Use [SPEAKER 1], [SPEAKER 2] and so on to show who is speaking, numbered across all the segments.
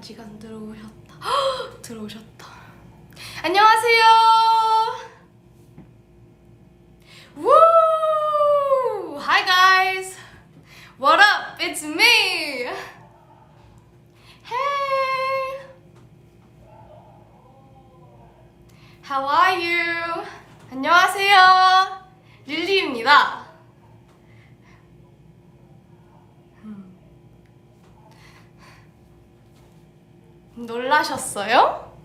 [SPEAKER 1] 아직 안 들어오셨다. 들어오셨다. 안녕하세요. Woo! Hi guys. What up? It's me. Hey. How are you? 안녕하세요. 릴리입니다. 놀라셨어요?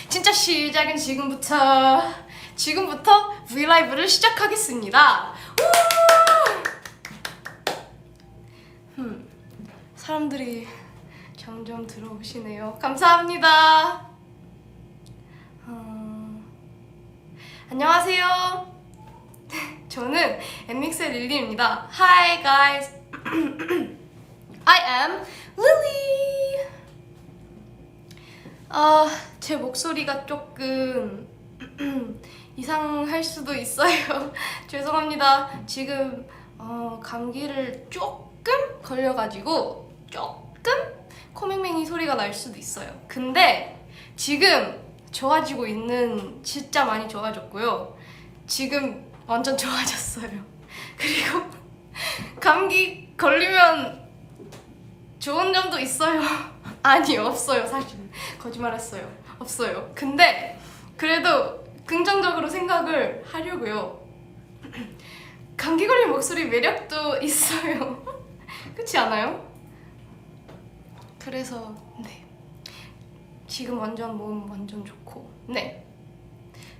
[SPEAKER 1] 진짜 시작은 지금부터 브이라이브를 시작하겠습니다. 사람들이 점점 들어오시네요. 감사합니다. 안녕하세요. 저는 엠믹스의 릴리입니다. Hi guys. I am Lily. 제 목소리가 조금 이상할 수도 있어요. 죄송합니다. 지금 감기를 조금 걸려가지고 조금 코맹맹이 소리가 날 수도 있어요. 근데 지금 좋아지고 진짜 많이 좋아졌고요. 지금 완전 좋아졌어요. 그리고 감기 걸리면 좋은 점도 있어요. 아니, 없어요. 사실 거짓말했어요. 없어요. 근데 그래도 긍정적으로 생각을 하려고요. 감기 걸린 목소리 매력도 있어요. 그렇지 않아요? 그래서 네, 지금 몸 완전 좋고 네.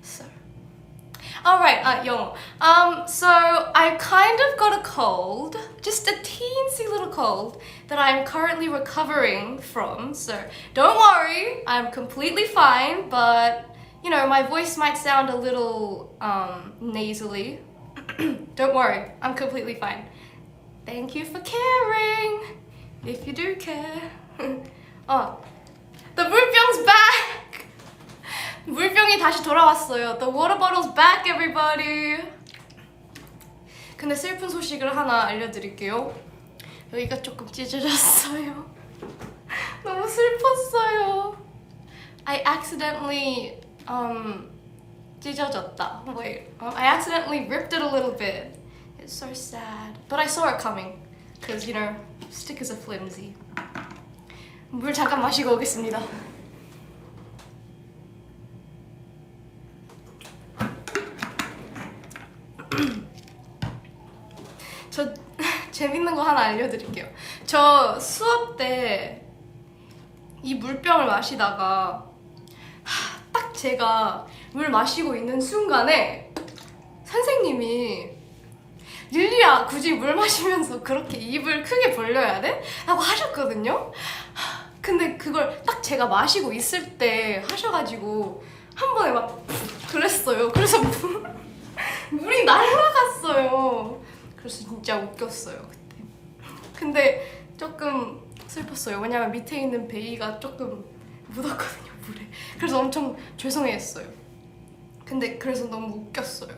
[SPEAKER 1] So alright, 영어. So I kind of got a cold, just a teensy little cold that I'm currently recovering from. So don't worry, I'm completely fine, but you know, my voice might sound a little nasally. Don't worry, I'm completely fine. Thank you for caring, if you do care. The 물병's back! 물병이 다시 돌아왔어요. The water bottle's back, everybody. 근데 슬픈 소식을 하나 알려드릴게요. 여기가 조금 찢어졌어요. 너무 슬펐어요. I accidentally 찢어졌다. Wait, I accidentally ripped it a little bit. It's so sad. But I saw it coming. Because, you know, stickers are flimsy. 물 잠깐 마시고 오겠습니다. 저 재밌는 거 하나 알려드릴게요. 저 수업 때 이 물병을 마시다가 딱 제가 물 마시고 있는 순간에 선생님이 릴리야, 굳이 물 마시면서 그렇게 입을 크게 벌려야 돼? 라고 하셨거든요. 근데 그걸 딱 제가 마시고 있을 때 하셔가지고 한 번에 막 그랬어요. 그래서 물이 날아갔어요. 그래서 진짜 웃겼어요 그때. 근데 조금 슬펐어요. 왜냐면 밑에 있는 베이가 조금 묻었거든요, 물에. 그래서 엄청 죄송해했어요. 근데 그래서 너무 웃겼어요.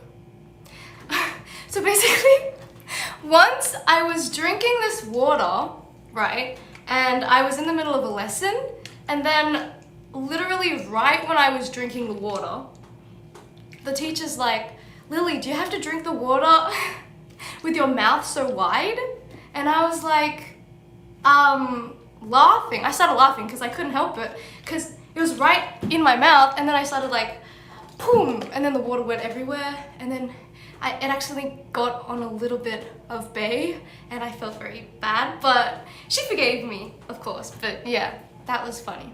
[SPEAKER 1] So basically, once I was drinking this water, right? And I was in the middle of a lesson, and then literally right when I was drinking the water, the teacher's like, Lily, do you have to drink the water with your mouth so wide? And I was like, laughing. I started laughing because I couldn't help it, because it was right in my mouth, and then I started like, boom, and then the water went everywhere, and then it actually got on a little bit of Bay, and I felt very bad, but she forgave me, of course. But yeah, that was funny.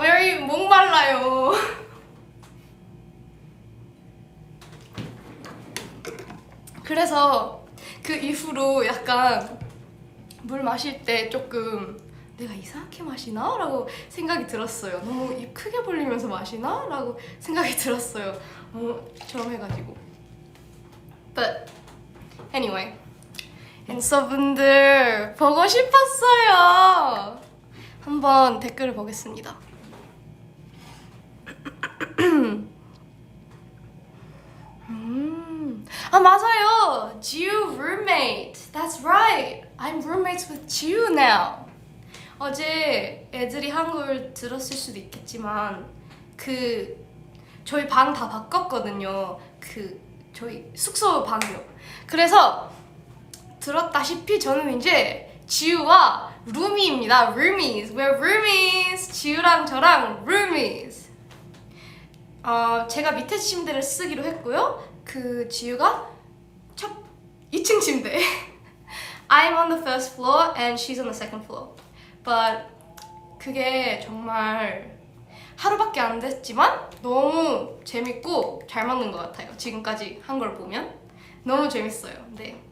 [SPEAKER 1] very 목말라요. 그래서 그 이후로 약간 물 마실 때 조금 내가 이상하게 마시나? 라고 생각이 들었어요. 너무 입 크게 벌리면서 마시나? 라고 생각이 들었어요. 처럼 해가지고. But anyway, 앤서분들 보고 싶었어요. 한번 댓글을 보겠습니다. 아 맞아요. 지우 roommate. That's right. I'm roommates with 지우 now. 어제 애들이 한국을 들었을 수도 있겠지만 저희 방 다 바꿨거든요. 저희 숙소 방이요. 그래서 들었다시피 저는 이제 지우와 루미입니다. roomies. We're roomies. 지우랑 저랑 roomies. 제가 밑에 침대를 쓰기로 했고요. 지우가 2층 침대. I'm on the first floor and she's on the second floor. But 그게 정말 하루밖에 안 됐지만 너무 재밌고 잘 맞는 것 같아요. 지금까지 한 걸 보면 너무 재밌어요. 네.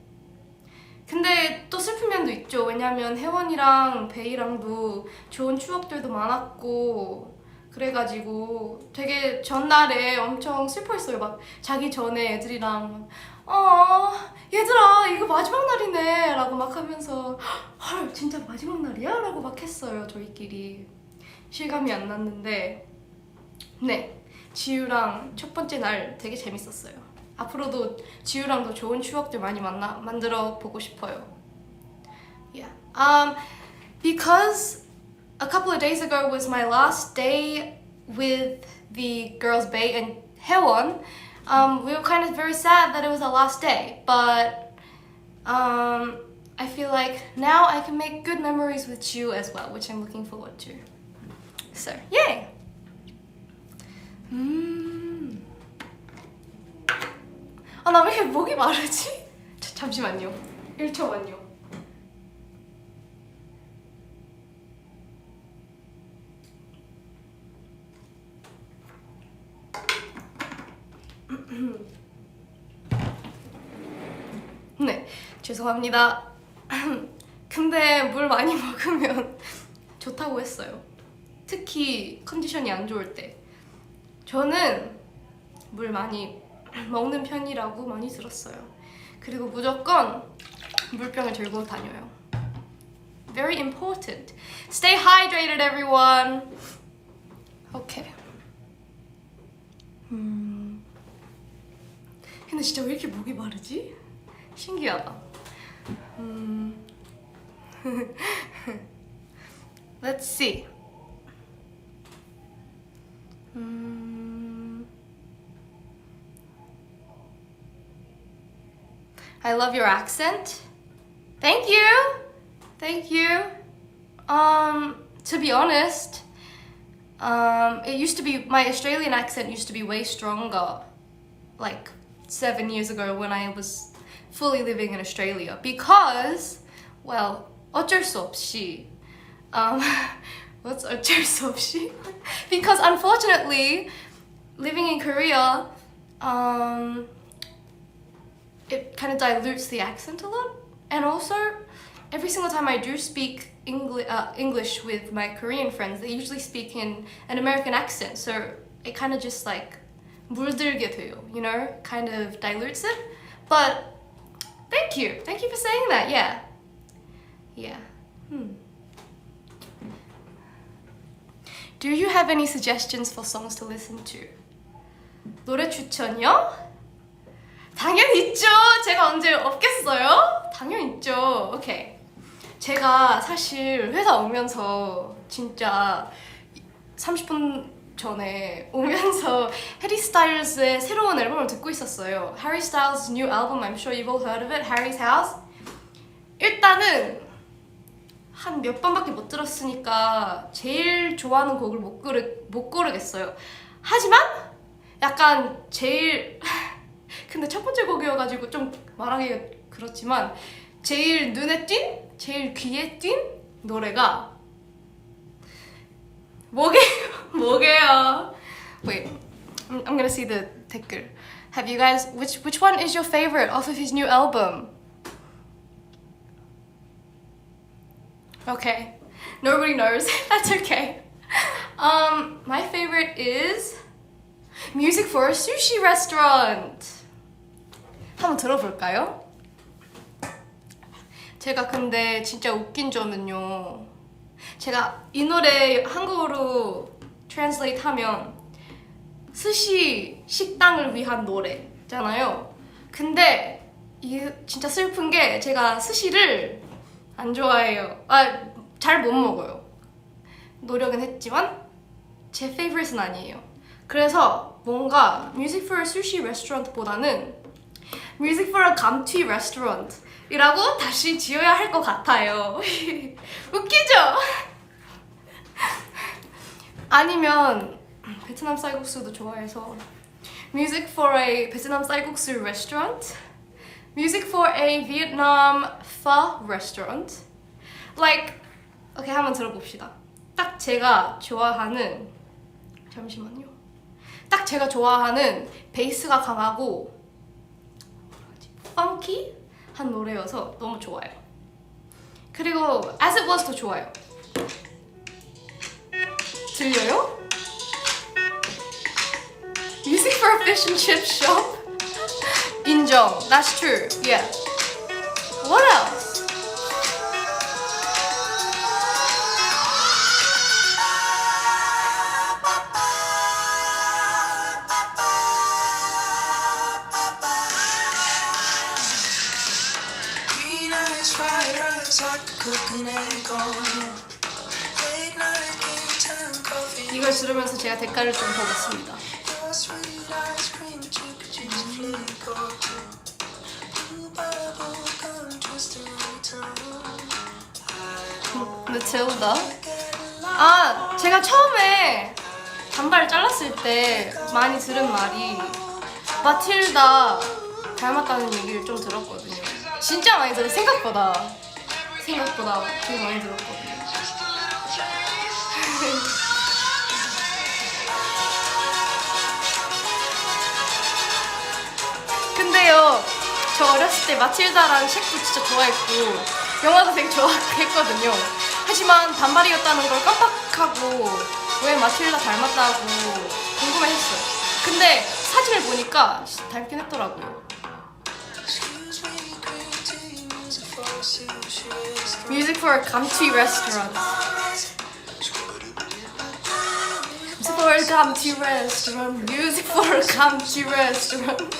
[SPEAKER 1] 근데 또 슬픈 면도 있죠. 왜냐면 혜원이랑 베이랑도 좋은 추억들도 많았고 그래가지고 되게 전날에 엄청 슬퍼했어요. 막 자기 전에 애들이랑 얘들아 이거 마지막 날이네 라고 막 하면서 헐 진짜 마지막 날이야? 라고 막 했어요. 저희끼리 실감이 안 났는데 네 지우랑 첫 번째 날 되게 재밌었어요. 앞으로도 지우랑도 좋은 추억들 많이 만들어 보고 싶어요. Yeah. Because a couple of days ago was my last day with the girls Bae and Haewon. We were kind of very sad that it was our last day, but I feel like now I can make good memories with you as well, which I'm looking forward to. So, yay! 나 왜 이렇게 목이 마르지? 잠시만요. 1초만요. 네, 죄송합니다. 근데 물 많이 먹으면 좋다고 했어요. 특히 컨디션이 안 좋을 때. 저는 물 많이 먹는 편이라고 많이 들었어요. 그리고 무조건 물병을 들고 다녀요. Very important. Stay hydrated, everyone. Okay. 근데 진짜 왜 이렇게 목이 마르지? 신기하다. Let's see. I love your accent. Thank you. Thank you. To be honest, it used to be, my Australian accent used to be way stronger like 7 years ago when I was fully living in Australia because, well, 어쩔 수 없이. What's 어쩔 수 없이? Because unfortunately, living in Korea, it kind of dilutes the accent a lot. And also, every single time I do speak English with my Korean friends, they usually speak in an American accent. So it kind of just like 물들게 돼요, you know? Kind of dilutes it. But thank you. Thank you for saying that. Yeah. Yeah. Do you have any suggestions for songs to listen to? 노래 추천이요? 당연히 있죠. 제가 언제 없겠어요? 당연히 있죠. 오케이. 제가 사실 회사 오면서 진짜 30분 전에 오면서 해리 스타일즈의 새로운 앨범을 듣고 있었어요. Harry Styles' new album, I'm sure you've all heard of it, Harry's House. 일단은 한 몇 번밖에 못 들었으니까 제일 좋아하는 곡을 못 고르겠어요. 하지만 약간 제일 근데 첫 번째 곡이어가지고 좀 말하기가 그렇지만 제일 눈에 띈, 제일 귀에 띈 노래가 뭐게요? Wait, I'm gonna see the 댓글. Have you guys, which one is your favorite off of his new album? Okay, nobody knows. That's okay. My favorite is Music for a Sushi Restaurant. 한번 들어볼까요? 제가 근데 진짜 웃긴 점은요. 제가 이 노래 한국어로 translate 하면 스시 식당을 위한 노래잖아요. 있잖아요. 근데 이 진짜 슬픈 게 제가 스시를 안 좋아해요. 잘 못 먹어요. 노력은 했지만 제 favorite은 아니에요. 그래서 뭔가 Music for a Sushi Restaurant보다는 Music for a 감튀 Restaurant 이라고 다시 지어야 할 것 같아요. 웃기죠? 아니면 베트남 쌀국수도 좋아해서 Music for a 베트남 쌀국수 Restaurant, Music for a Vietnam Pho Restaurant. Like, 오케이, 한번 들어봅시다. 딱 제가 좋아하는, 잠시만요. 딱 제가 좋아하는 베이스가 강하고 펑키 한 노래여서 너무 좋아요. 그리고 As It Was도 좋아요. 들려요? Music for a fish and chip shop? 인정. That's true. Yeah. What else? 이걸 들으면서 제가 대가를 좀 보겠습니다. 마틸다? 제가 처음에 단발을 잘랐을 때 많이 들은 말이 마틸다 닮았다는 얘기를 좀 들었거든요. 진짜 많이 들어요. 생각보다 되게 많이 들었거든요. 근데요, 저 어렸을 때 마틸다라는 책도 진짜 좋아했고 영화도 되게 좋아했거든요. 하지만 단발이었다는 걸 깜빡하고 왜 마틸다 닮았다고 궁금해했어요. 근데 사진을 보니까 닮긴 했더라고요. Music for a 감튀 restaurant. Music for a 감튀 restaurant. Music for a 감튀 restaurant.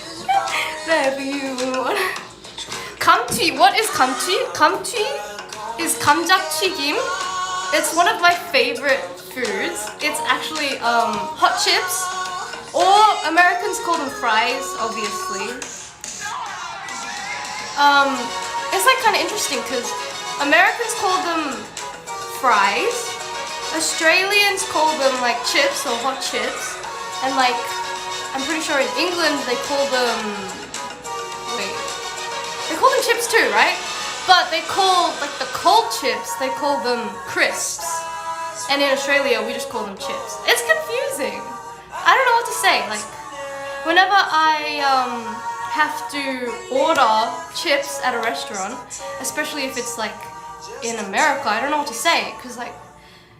[SPEAKER 1] Whatever you want. 감튀. What is 감튀? 감튀 is 감자튀김. It's one of my favorite foods. It's actually hot chips, or Americans call them fries, obviously. It's like kind of interesting because Americans call them fries, Australians call them like chips or hot chips, and like I'm pretty sure in England they call them chips too, right? But they call like the cold chips, they call them crisps, and in Australia we just call them chips. It's confusing. I don't know what to say. Like whenever I have to order chips at a restaurant, especially if it's like in America, I don't know what to say because like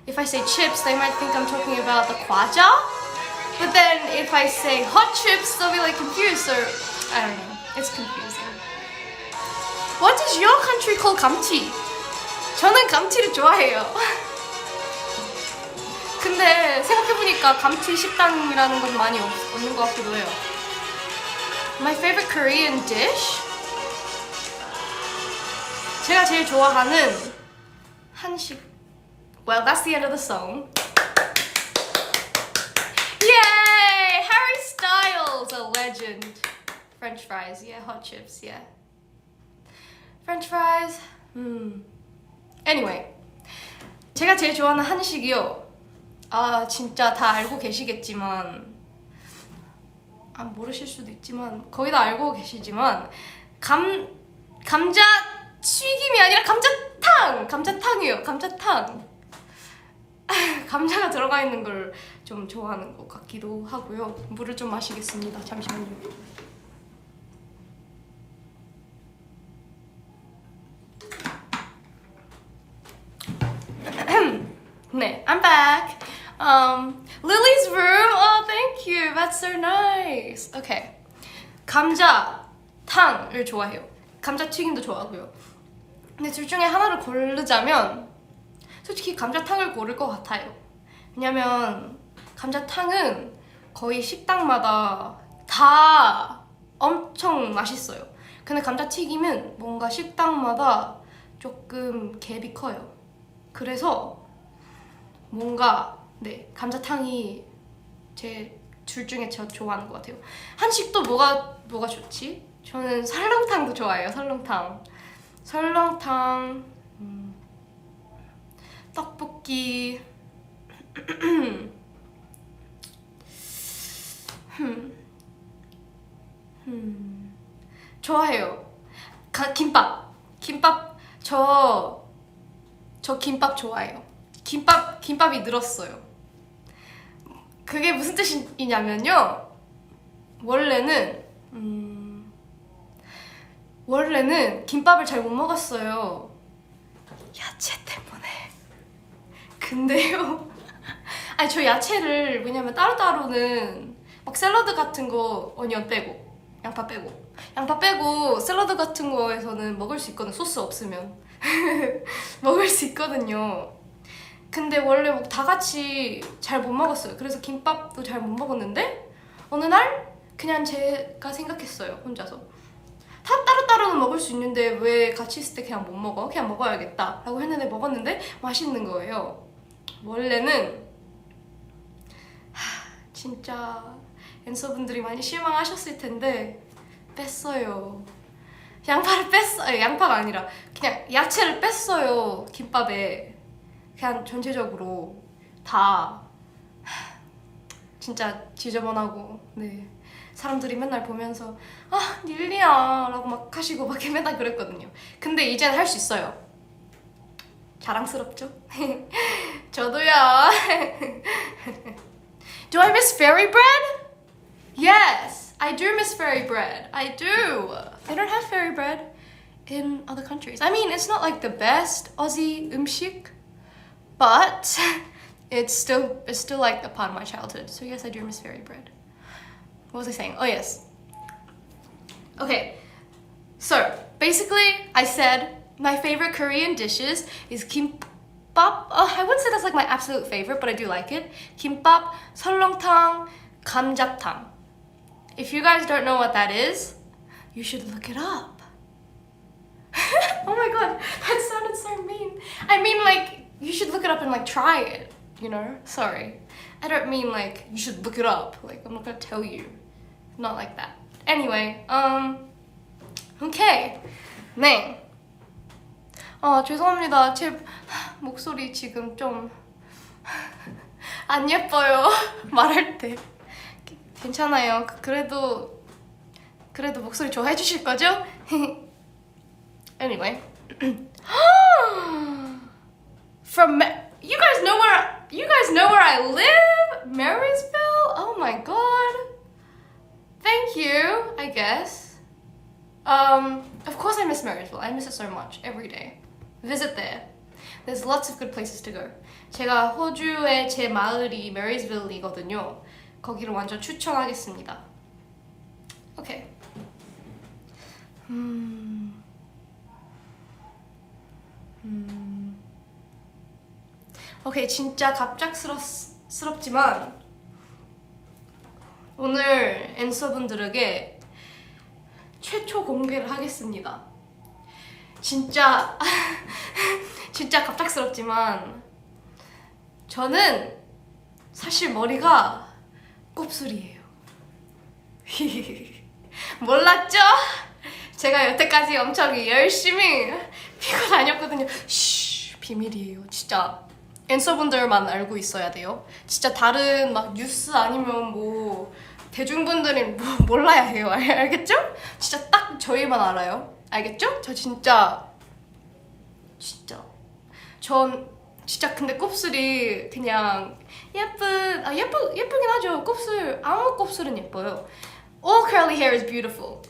[SPEAKER 1] if I say chips, they might think I'm talking about the kwaja. But then if I say hot chips, they'll be like confused. So I don't know. It's confusing. What does your country call 감튀? 저는 감튀를 좋아해요. 근데 생각해보니까 감튀 식당이라는 건 많이 없는 것 같기도 해요. My favorite Korean dish? 제가 제일 좋아하는 한식. Well, that's the end of the song. Yay! Harry Styles, a legend. French fries, yeah, hot chips, yeah. French fries. Anyway, 제가 제일 좋아하는 한식이요. 진짜 다 알고 계시겠지만, 모르실 수도 있지만 거의 다 알고 계시지만 감자 튀김이 아니라 감자탕이에요. 감자탕. 감자가 들어가 있는 걸 좀 좋아하는 것 같기도 하고요. 물을 좀 마시겠습니다. 잠시만요. 네, I'm back. Lily's room. Oh, thank you. That's so nice. Okay. 감자탕을 좋아해요. 감자튀김도 좋아하고요. 근데 둘 중에 하나를 고르자면 솔직히 감자탕을 고를 것 같아요. 왜냐면 감자탕은 거의 식당마다 다 엄청 맛있어요. 근데 감자튀김은 뭔가 식당마다 조금 갭이 커요. 그래서 뭔가 네, 감자탕이 제 둘 중에 저 좋아하는 것 같아요. 한식도 뭐가 좋지? 저는 설렁탕도 좋아해요. 설렁탕, 떡볶이. 좋아해요. 김밥 저 김밥 좋아해요. 김밥이 늘었어요. 그게 무슨 뜻이냐면요. 원래는 김밥을 잘 못 먹었어요. 야채 때문에. 근데요. 아니 저 야채를 왜냐면 따로따로는 막 샐러드 같은 거 어니언 빼고 양파 빼고 샐러드 같은 거에서는 먹을 수 있거든요. 소스 없으면 먹을 수 있거든요. 근데 원래 뭐 다 같이 잘 못 먹었어요. 그래서 김밥도 잘 못 먹었는데 어느 날 그냥 제가 생각했어요. 혼자서 다 따로따로는 먹을 수 있는데 왜 같이 있을 때 그냥 못 먹어? 그냥 먹어야겠다 라고 했는데 먹었는데 맛있는 거예요. 원래는 진짜 앤서분들이 많이 실망하셨을 텐데 뺐어요. 양파를 뺐어요. 양파가 아니라 그냥 야채를 뺐어요. 김밥에. 그냥 전체적으로 다 진짜 지저분하고 네 사람들이 맨날 보면서 아 닐리야 라고 막 하시고 막 맨날 그랬거든요. 근데 이제는 할 수 있어요. 자랑스럽죠? 저도요. Do I miss fairy bread? Yes, I do miss fairy bread. I do. They don't have fairy bread in other countries. I mean, it's not like the best Aussie 음식, but it's still like a part of my childhood. So yes, I do miss fairy bread. What was I saying? Oh yes. Okay, so basically I said my favorite Korean dishes is kimbap. I wouldn't say that's like my absolute favorite, but I do like it. Kimbap, 설렁탕, 감자탕. If you guys don't know what that is, you should look it up. Oh my god, that sounded so mean. I mean like, you should look it up and like try it, you know? Sorry. I don't mean like, you should look it up. Like, I'm not gonna tell you. Not like that. Anyway, okay. 네. 죄송합니다. 제 목소리 지금 좀 안 예뻐요. 말할 때. 괜찮아요. 그래도 목소리 좋아해 주실 거죠? Anyway. From you guys know where I live? Marysville? Oh my god. Thank you, I guess. Of course I miss Marysville. I miss it so much every day. Visit there. There's lots of good places to go. 제가 호주의 제 마을이 Marysville이거든요. 거기를 완전 추천하겠습니다. Okay. 오케이, 진짜 갑작스럽지만 오늘 앤서분들에게 최초 공개를 하겠습니다. 진짜 갑작스럽지만 저는 사실 머리가 곱슬이에요. 몰랐죠? 제가 여태까지 엄청 열심히 피고 다녔거든요. 쉬, 비밀이에요. 진짜 앤서분들만 알고 있어야 돼요. 진짜 다른 막 뉴스 아니면 뭐 대중분들은 몰라야 해요. 알겠죠? 진짜 딱 저희만 알아요. 알겠죠? 저 전 진짜 근데 곱슬이 그냥 예쁘긴 하죠. 아무 곱슬은 예뻐요. All curly hair is beautiful.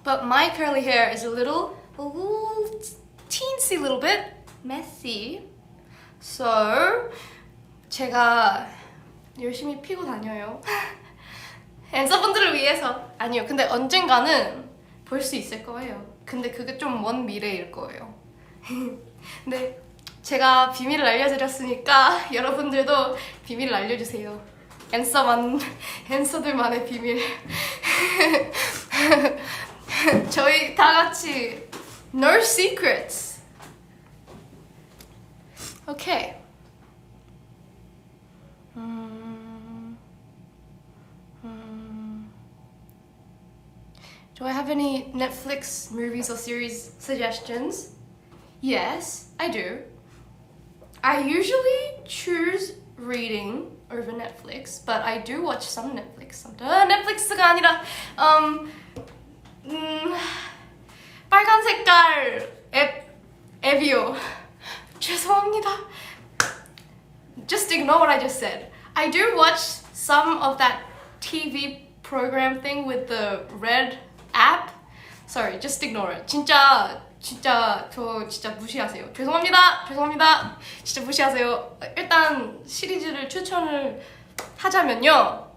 [SPEAKER 1] But my curly hair is a little teensy little bit messy. So 제가 열심히 피고 다녀요. 앤서분들을 위해서. 아니요, 근데 언젠가는 볼 수 있을 거예요. 근데 그게 좀 먼 미래일 거예요. 근데 제가 비밀을 알려드렸으니까 여러분들도 비밀을 알려주세요. 앤서들만의 비밀. 저희 다 같이 No secrets. Okay. Do I have any Netflix movies or series suggestions? Yes, I do. I usually choose reading over Netflix, but I do watch some Netflix sometimes. 넷플릭스가 아니라 빨간 색깔 앱이요. 죄송합니다. Just ignore what I just said. I do watch some of that TV program thing with the red app. Sorry, just ignore it. 진짜 저 진짜 무시하세요. 죄송합니다. 진짜 무시하세요. 일단 시리즈를 추천을 하자면요.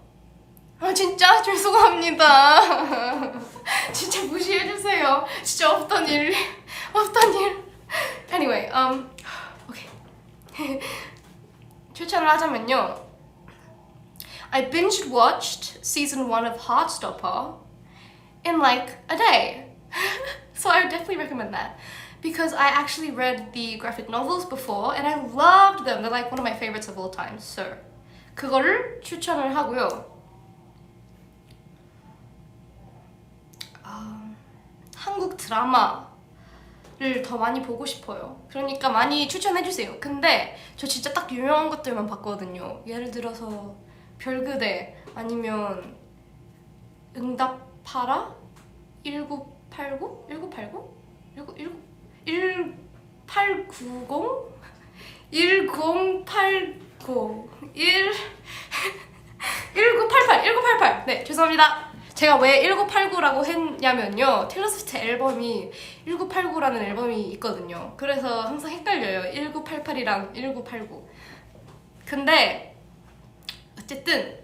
[SPEAKER 1] 진짜 죄송합니다. 진짜 무시해주세요. 진짜 없던 일. Anyway, okay. 추천을 하자면요. I binge watched season 1 of Heartstopper in like a day. So I would definitely recommend that because I actually read the graphic novels before and I loved them. They're like one of my favorites of all time. So 그거를 추천을 하고요. 한국 드라마를 더 많이 보고 싶어요. 그러니까 많이 추천해주세요. 근데 저 진짜 딱 유명한 것들만 봤거든요. 예를 들어서 별그대 아니면 응답하라? 1989? 1890? 1988. 네, 죄송합니다. 제가 왜 1989라고 했냐면요. 테일러 스위프트 앨범이 1989라는 앨범이 있거든요. 그래서 항상 헷갈려요. 1988이랑 1989. 근데 어쨌든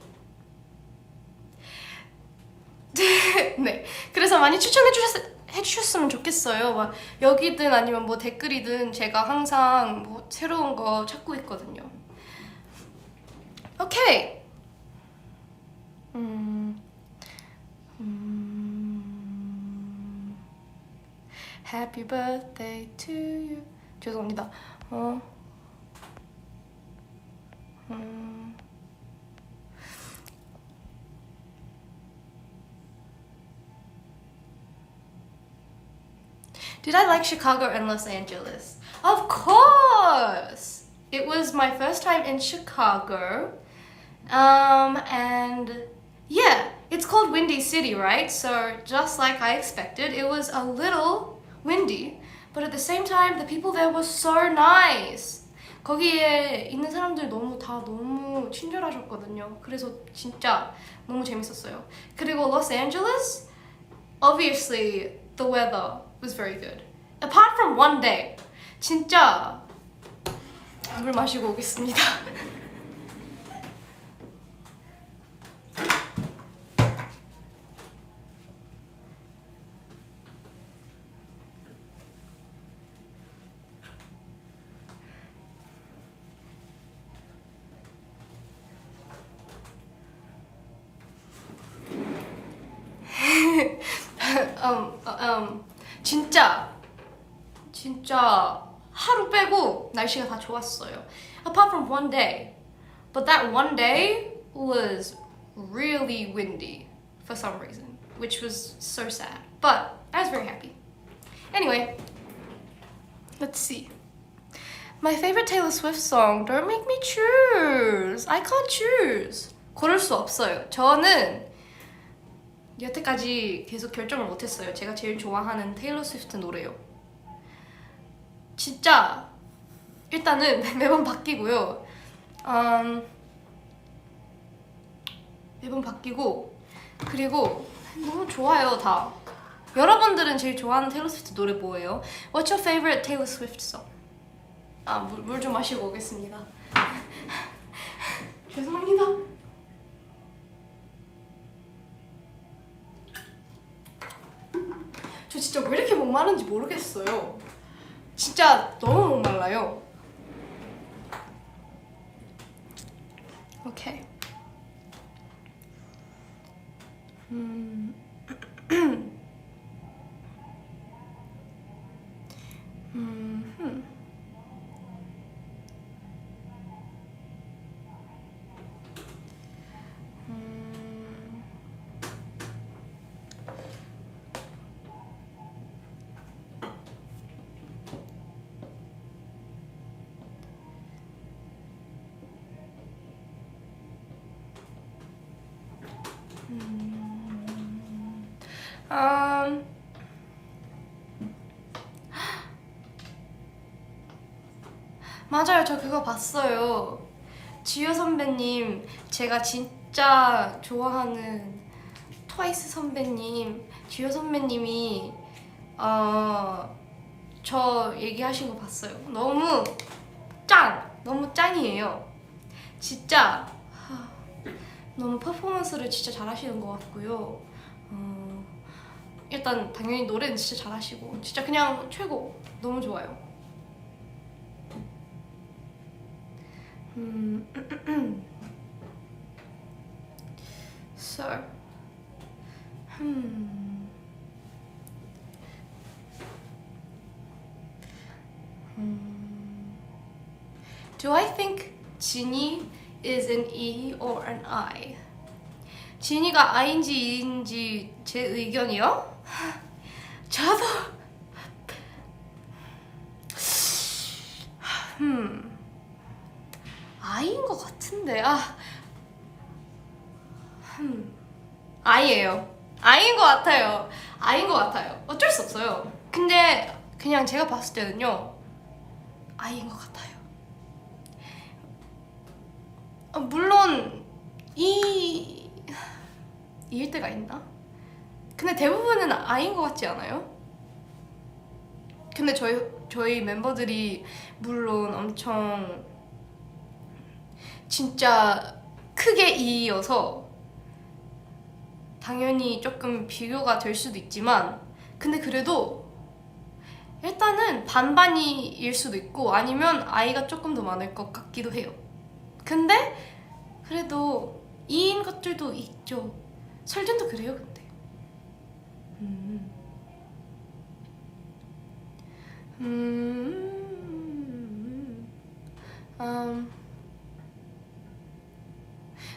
[SPEAKER 1] 네, 그래서 많이 해주셨으면 좋겠어요. 막 여기든 아니면 뭐 댓글이든 제가 항상 뭐 새로운 거 찾고 있거든요. 오케이. Happy birthday to you. 죄송합니다. Did I like Chicago and Los Angeles? Of course! It was my first time in Chicago. And yeah, it's called Windy City, right? So just like I expected, it was a little windy, but at the same time, the people there were so nice. 거기에 있는 사람들 너무 친절하셨거든요. 그래서 진짜 너무 재밌었어요. 그리고 Los Angeles, obviously the weather was very good. Apart from one day, 진짜 물 마시고 오겠습니다. 진짜 하루 빼고 날씨가 다 좋았어요. Apart from one day. But that one day was really windy for some reason, which was so sad. But I was very happy. Anyway, let's see. My favorite Taylor Swift song, Don't Make Me Choose. I can't choose. 고를 수 없어요. 저는 여태까지 계속 결정을 못했어요. 제가 제일 좋아하는 테일러 스위프트 노래요. 진짜 일단은 매번 바뀌고요. 매번 바뀌고 그리고 너무 좋아요 다. 여러분들은 제일 좋아하는 테일러 스위프트 노래 뭐예요? What's your favorite Taylor Swift song? 물 좀 마시고 오겠습니다. 죄송합니다. 저 진짜 왜 이렇게 목마른지 모르겠어요. 진짜 너무 목말라요. 오케이. 맞아요. 저 그거 봤어요. 지효 선배님, 제가 진짜 좋아하는 트와이스 선배님, 지효 선배님이 저 얘기하신 거 봤어요. 너무 짱이에요. 진짜 너무 퍼포먼스를 진짜 잘하시는 것 같고요. 일단 당연히 노래는 진짜 잘하시고 진짜 그냥 최고. 너무 좋아요. So, do I think 진이 is an E or an I? 진이가 I인지 E인지 제 의견이요? 저도 I인 것 같은데. I예요. I인 것 같아요. I인 것 같아요. 어쩔 수 없어요. 근데 그냥 제가 봤을 때는요, I인 것 같아요. 물론 E일 때가 있나? 근데 대부분은 I인 것 같지 않아요? 근데 저희 멤버들이 물론 엄청 진짜 크게 E여서 당연히 조금 비교가 될 수도 있지만, 근데 그래도 일단은 반반이일 수도 있고 아니면 I가 조금 더 많을 것 같기도 해요. 근데 그래도 E인 것들도 있죠. 설준도 그래요. 근데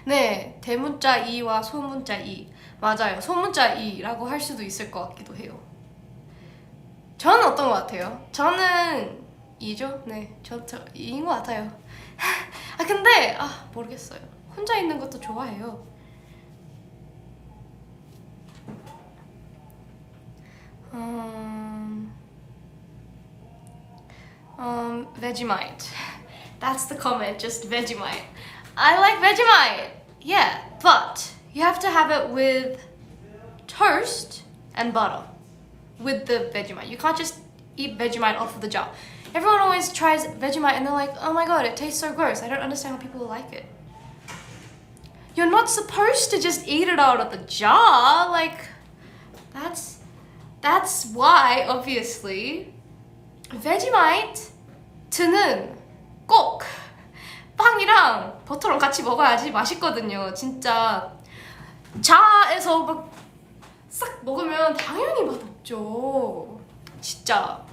[SPEAKER 1] 네, 대문자 E와 소문자 E. 맞아요. 소문자 E라고 할 수도 있을 것 같기도 해요. 저는 어떤 것 같아요? 저는 E죠? 네, 저 E인 것 같아요. 근데 모르겠어요. 혼자 있는 것도 좋아해요. Vegemite. That's the comment, just Vegemite. I like Vegemite. Yeah, but you have to have it with toast and butter. With the Vegemite. You can't just eat Vegemite off of the jar. Everyone always tries Vegemite and they're like, oh my god, it tastes so gross. I don't understand how people like it. You're not supposed to just eat it out of the jar. Like, that's why, obviously, Vegemite는 꼭 빵이랑 버터랑 같이 먹어야지 맛있거든요. 진짜 자에서 막 싹 먹으면 당연히 맛없죠. 진짜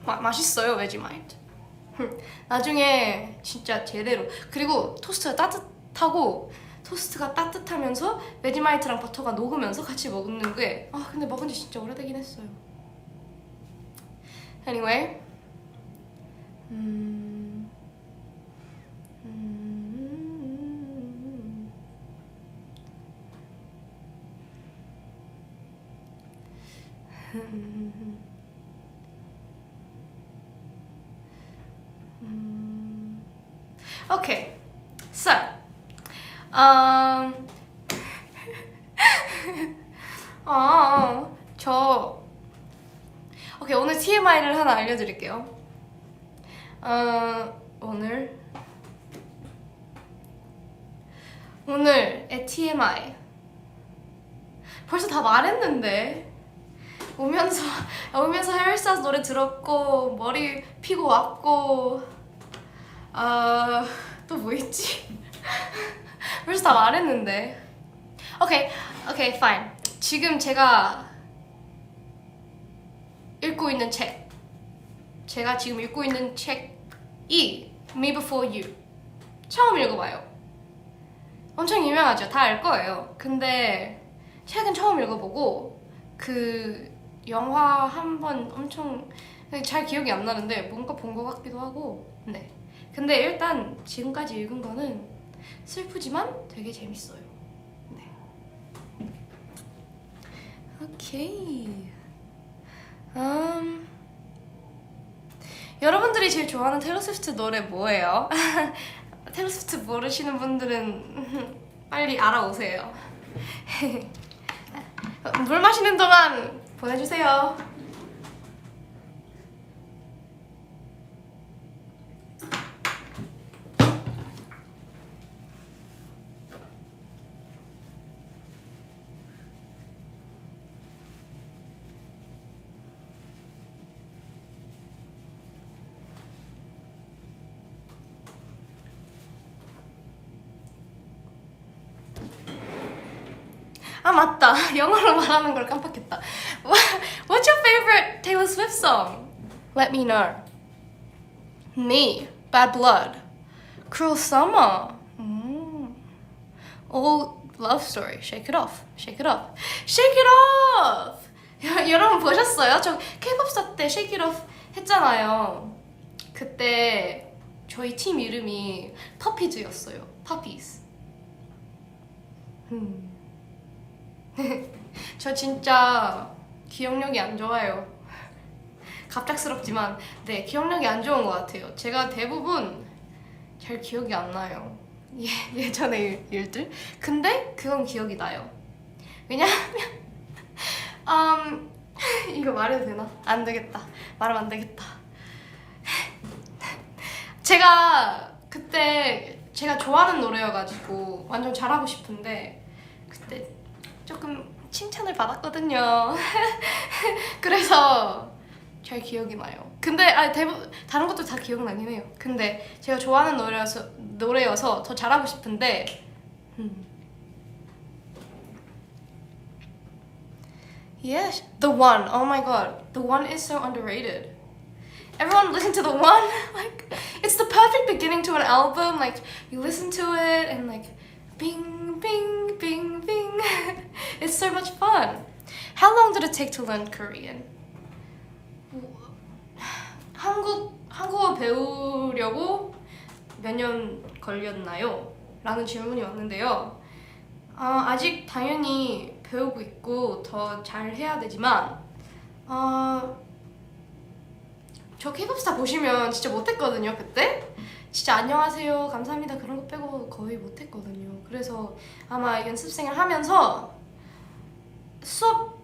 [SPEAKER 1] 맛있어요, 베지마이트. 나중에 진짜 제대로. 그리고 토스트가 따뜻하면서 베지마이트랑 버터가 녹으면서 같이 먹는 게 근데 먹은 지 진짜 오래되긴 했어요. Anyway, okay, so 오케이, 오늘 TMI를 하나 알려드릴게요. 오늘의 TMI 벌써 다 말했는데. 오면서 헤어스타일즈 노래 들었고 머리 피고 왔고 또 뭐 있지? 벌써 다 말했는데. 오케이, fine. 지금 제가 읽고 있는 책, 제가 지금 읽고 있는 책이 Me Before You. 처음 읽어봐요. 엄청 유명하죠. 다 알 거예요. 근데 책은 처음 읽어보고 그 영화 한 번 엄청 잘 기억이 안 나는데 뭔가 본 것 같기도 하고. 네. 근데 일단 지금까지 읽은 거는 슬프지만 되게 재밌어요. 네. 오케이. 여러분들이 제일 좋아하는 테일러 스위프트 노래 뭐예요? 테일러 스위프트 모르시는 분들은 빨리 알아오세요. 물 마시는 동안 보내주세요. 아 맞다. 영어로 말하는 걸 깜빡했다. What's your favorite Taylor Swift song? Let me know. Me, Bad Blood, Cruel Summer, Old Love Story, Shake It Off, Shake It Off, Shake It Off. 여러분 보셨어요? 저 K-pop 스타 때 Shake It Off 했잖아요. 그때 저희 팀 이름이 퍼피즈였어요. Puppies. 저 진짜 기억력이 안 좋아요. 갑작스럽지만 네, 기억력이 안 좋은 것 같아요. 제가 대부분 잘 기억이 안 나요. 예전의 일들. 근데 그건 기억이 나요. 왜냐하면 이거 말해도 되나? 안 되겠다. 말하면 안 되겠다. 제가 그때 제가 좋아하는 노래여가지고 완전 잘하고 싶은데 그때 조금 칭찬을 받았거든요. 그래서 잘 기억이 나요. 근데 대부분 다른 것도 다 기억나긴 해요. 근데 제가 좋아하는 노래여서 더 잘하고 싶은데 Yes, The One. Oh my god, The One is so underrated. Everyone listen to The One. Like, it's the perfect beginning to an album. Like, you listen to it and like, bing, bing, bing, bing. It's so much fun. How long did it take to learn Korean? 한국어 배우려고 몇 년 걸렸나요? 라는 질문이 왔는데요. 아직 당연히 배우고 있고 더 잘해야 되지만 저 K-pop 스타 보시면 진짜 못했거든요. 그때 진짜 안녕하세요 감사합니다 그런 거 빼고 거의 못했거든요. 그래서 아마 연습생을 하면서 수업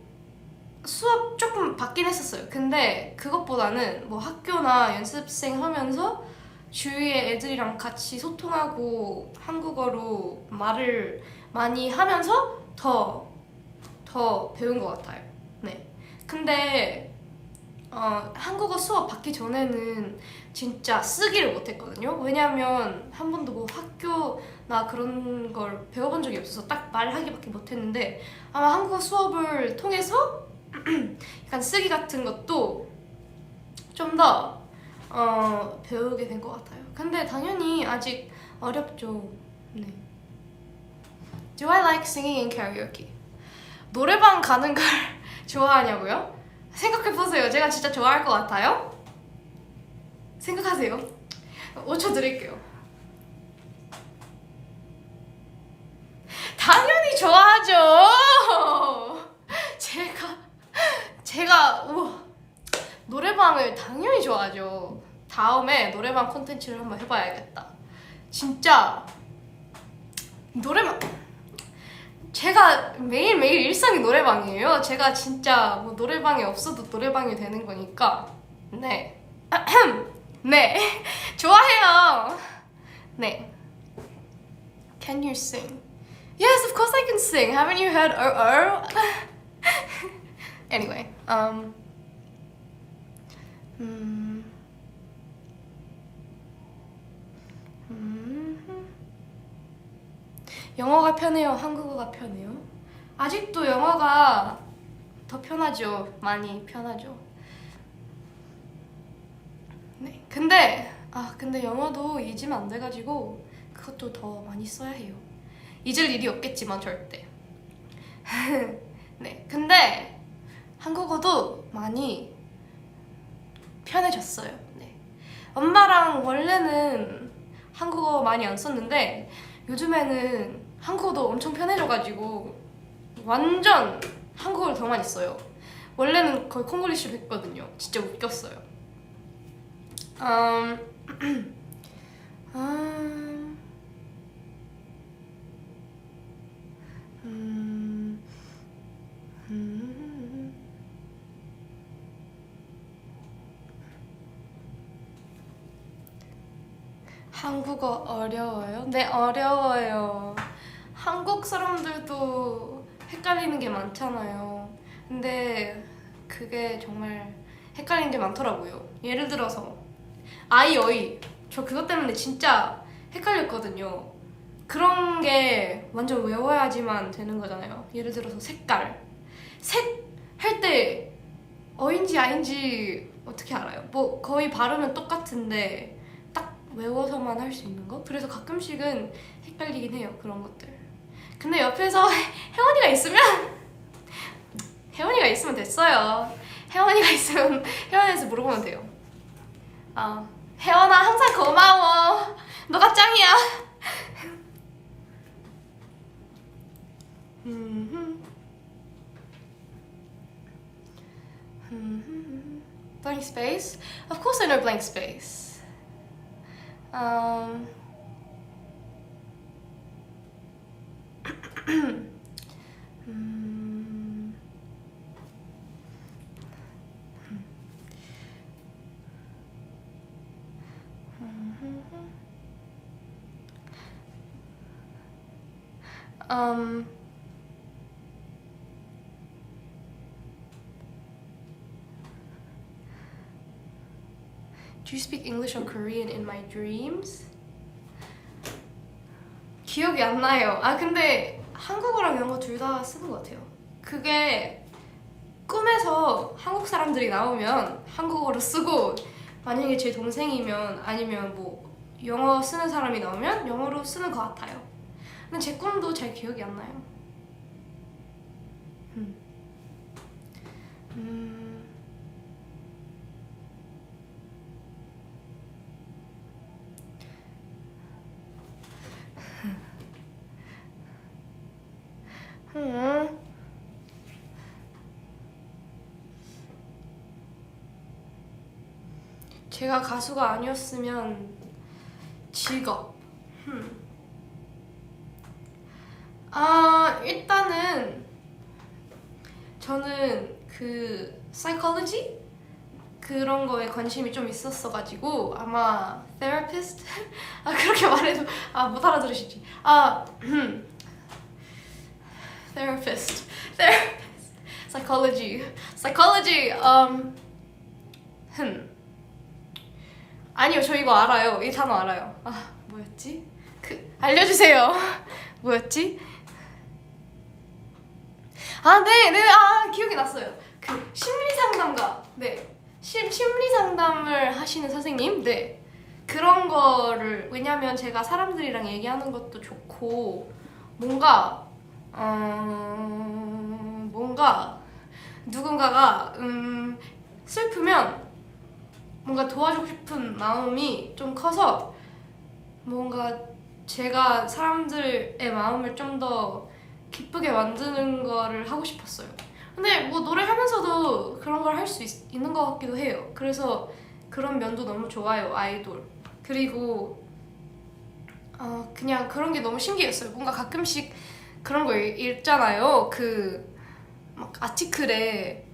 [SPEAKER 1] 조금 받긴 했었어요. 근데 그것보다는 뭐 학교나 연습생 하면서 주위의 애들이랑 같이 소통하고 한국어로 말을 많이 하면서 더 배운 것 같아요. 네. 근데 한국어 수업 받기 전에는 진짜 쓰기를 못했거든요. 왜냐면 한 번도 뭐 학교나 그런 걸 배워본 적이 없어서 딱 말하기밖에 못했는데 아마 한국어 수업을 통해서 약간 쓰기 같은 것도 좀 더 배우게 된 것 같아요. 근데 당연히 아직 어렵죠. 네. Do I like singing in karaoke? 노래방 가는 걸 좋아하냐고요? 생각해보세요. 제가 진짜 좋아할 것 같아요? 생각하세요. 5초 드릴게요. 당연히 좋아하죠. 제가 우와, 노래방을 당연히 좋아하죠. 다음에 노래방 콘텐츠를 한번 해봐야겠다. 진짜 노래방 제가 매일매일 일상이 노래방이에요. 제가 진짜 뭐 노래방에 없어도 노래방이 되는 거니까 네. 네. 좋아해요. 네. Can you sing? Yes, of course I can sing. Haven't you heard Oh? Anyway, 영어가 편해요? 한국어가 편해요? 아직도 영어가 더 편하죠. 많이 편하죠. 네. 근데 영어도 잊으면 안 돼가지고 그것도 더 많이 써야 해요. 잊을 일이 없겠지만 절대. 네. 근데 한국어도 많이 편해졌어요. 네. 엄마랑 원래는 한국어 많이 안 썼는데 요즘에는 한국어도 엄청 편해져가지고 완전 한국어를 더 많이 써요. 원래는 거의 콩글리시로 했거든요. 진짜 웃겼어요. 한국어 어려워요? 네, 어려워요. 한국 사람들도 헷갈리는 게 많잖아요. 근데 그게 정말 헷갈리는 게 많더라고요. 예를 들어서 아이, 어이. 저 그것 때문에 진짜 헷갈렸거든요. 그런 게 완전 외워야지만 되는 거잖아요. 예를 들어서 색깔. 색 할 때 어인지 아인지 어떻게 알아요? 뭐 거의 발음은 똑같은데 딱 외워서만 할 수 있는 거? 그래서 가끔씩은 헷갈리긴 해요. 그런 것들. 근데 옆에서 혜원이가 있으면 됐어요. 혜원이한테 물어보면 돼요. 혜원아 항상 고마워. 너가 짱이야. Blank space? Of course I know blank space. Do you speak English or Korean in my dreams? 기억이 안 나요. 근데 한국어랑 영어 둘 다 쓰는 것 같아요. 그게 꿈에서 한국 사람들이 나오면 한국어로 쓰고 만약에 제 동생이면 아니면 뭐 영어 쓰는 사람이 나오면 영어로 쓰는 것 같아요. 근데 제 꿈도 잘 기억이 안 나요. 제가 가수가 아니었으면 직업. 일단은 저는 그 psychology 그런 거에 관심이 좀 있었어가지고 아마 therapist 그렇게 말해도 못 알아들으시지. therapist psychology 아니요, 저 이거 알아요. 이 단어 알아요. 뭐였지? 알려주세요. 뭐였지? 네, 기억이 났어요. 그 심리상담가, 네, 심리상담을 하시는 선생님, 네, 그런 거를 왜냐면 제가 사람들이랑 얘기하는 것도 좋고 뭔가 누군가가 슬프면 뭔가 도와주고 싶은 마음이 좀 커서 뭔가 제가 사람들의 마음을 좀 더 기쁘게 만드는 거를 하고 싶었어요. 근데 뭐 노래하면서도 그런 걸 할 수 있는 것 같기도 해요. 그래서 그런 면도 너무 좋아요, 아이돌. 그리고 그냥 그런 게 너무 신기했어요. 뭔가 가끔씩 그런 거 읽잖아요. 막 아티클에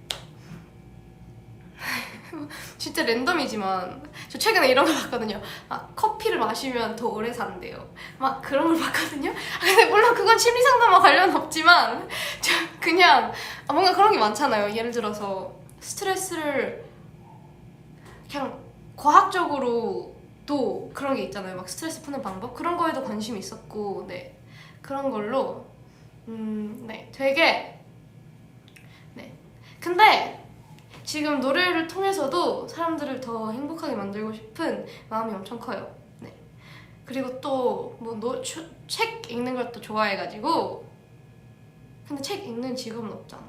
[SPEAKER 1] 진짜 랜덤이지만 저 최근에 이런 거 봤거든요. 커피를 마시면 더 오래 산대요. 막 그런 걸 봤거든요. 근데 물론 그건 심리상담과 관련 없지만 그냥 뭔가 그런 게 많잖아요. 예를 들어서 스트레스를 그냥 과학적으로도 그런 게 있잖아요. 막 스트레스 푸는 방법 그런 거에도 관심이 있었고, 네, 그런 걸로 네, 되게 네. 근데 지금 노래를 통해서도 사람들을 더 행복하게 만들고 싶은 마음이 엄청 커요. 네. 그리고 또 뭐 책 읽는 걸 또 좋아해가지고. 근데 책 읽는 직업은 없잖아.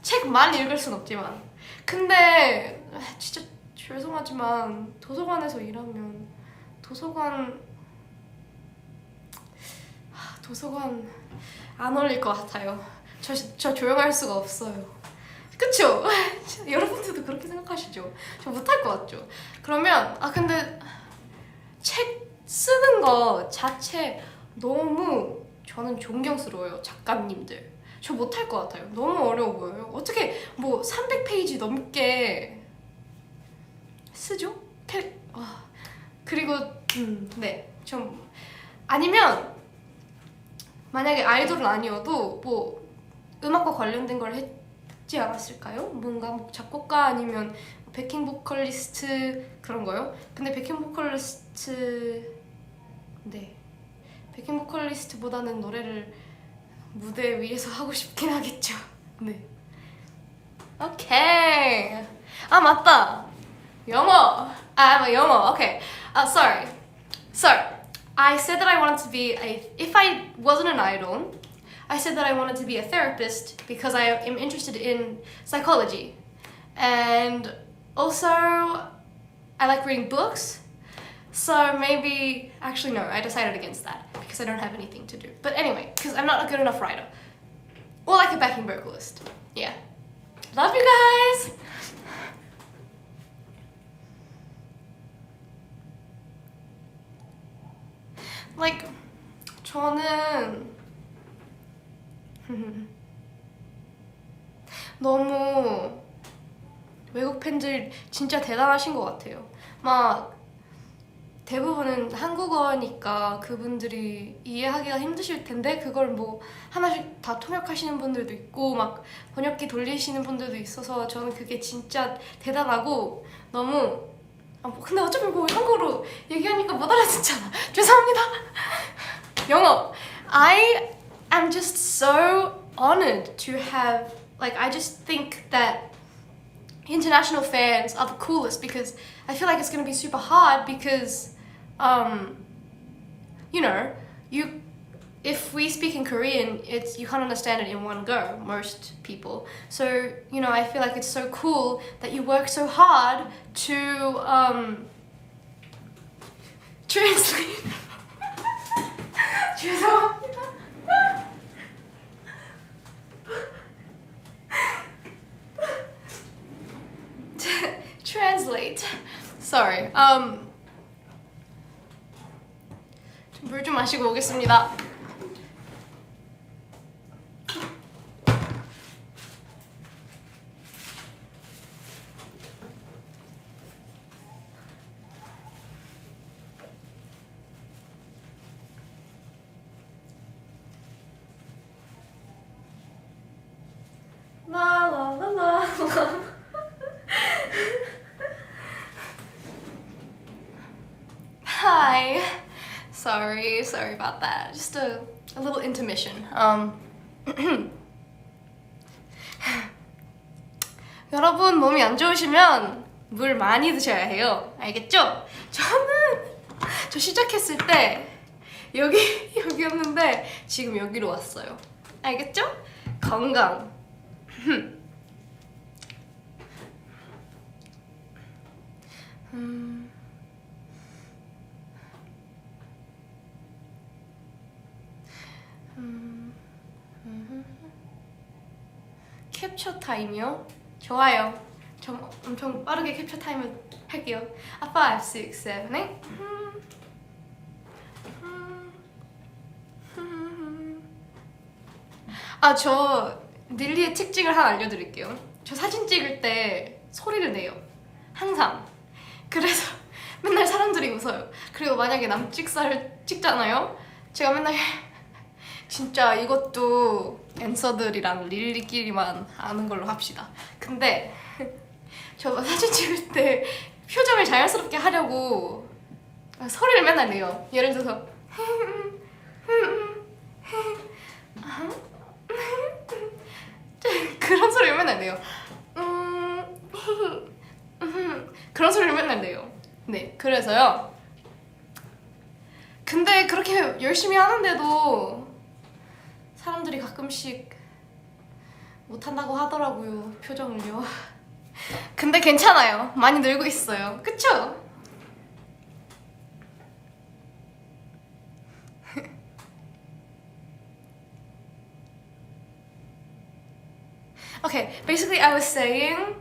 [SPEAKER 1] 책 많이 읽을 순 없지만, 근데 진짜 죄송하지만 도서관에서 일하면 도서관 안 어울릴 것 같아요. 저 조용할 수가 없어요. 그쵸? 여러분들도 그렇게 생각하시죠? 저 못할 것 같죠? 그러면 근데 책 쓰는 거 자체 너무 저는 존경스러워요. 작가님들 저 못할 것 같아요. 너무 어려워 보여요. 어떻게 뭐 300페이지 넘게 쓰죠? 그리고 네, 좀 아니면 만약에 아이돌은 아니어도 뭐 음악과 관련된 걸 했지 않았을까요? 뭔가 뭐 작곡가 아니면 백킹 보컬리스트 그런 거요? 근데 백킹 보컬리스트보다는 노래를 무대 위에서 하고 싶긴 하겠죠. 네. 오케이. 맞다. 영어. 영어. Okay. Sorry. So, I said that I wanted to be if I wasn't an idol, I said that I wanted to be a therapist because I am interested in psychology. And also, I like reading books. So maybe, actually no, I decided against that because I don't have anything to do. But anyway, because I'm not a good enough writer. Or like a backing vocalist. Yeah. Love you guys! Like, 저는 너무 외국 팬들 진짜 대단하신 것 같아요. 막 대부분은 한국어니까 그분들이 이해하기가 힘드실 텐데 그걸 뭐 하나씩 다 통역하시는 분들도 있고 막 번역기 돌리시는 분들도 있어서 저는 그게 진짜 대단하고 너무 근데 어차피 뭐 한국어로 얘기하니까 못 알아듣잖아. 죄송합니다. 영어. I am just so honored to have, like, I just think that international fans are the coolest because I feel like it's gonna be super hard because you know, if we speak in Korean, you can't understand it in one go, most people. So, you know, I feel like it's so cool that you work so hard to translate. 죄송합니다. Translate. Sorry. 물 좀 마시고 오겠습니다. 라라라라. Hi. Sorry about that. Just a little intermission. 여러분 몸이 안 좋으시면 물 많이 드셔야 해요. 알겠죠? 저 시작했을 때 여기였는데 지금 여기로 왔어요. 알겠죠? 건강. 캡처 타임이요? 좋아요. 저 엄청 빠르게 캡처 타임을 할게요. 5, 6, 7, 8. 저 릴리의 특징을 하나 알려드릴게요. 저 사진 찍을 때 소리를 내요. 항상. 그래서 맨날 사람들이 웃어요. 그리고 만약에 남찍사를 찍잖아요. 제가 맨날 진짜 이것도 앤서들이랑 릴리끼리만 아는 걸로 합시다. 근데 저 사진 찍을 때 표정을 자연스럽게 하려고 소리를 맨날 내요. 예를 들어서 그런 소리 맨날 내요. 그런 소리를 맨날 내요. 네, 그래서요. 근데 그렇게 열심히 하는데도 사람들이 가끔씩 못한다고 하더라고요, 표정을요. 근데 괜찮아요. 많이 늘고 있어요. 그쵸? Okay, basically I was saying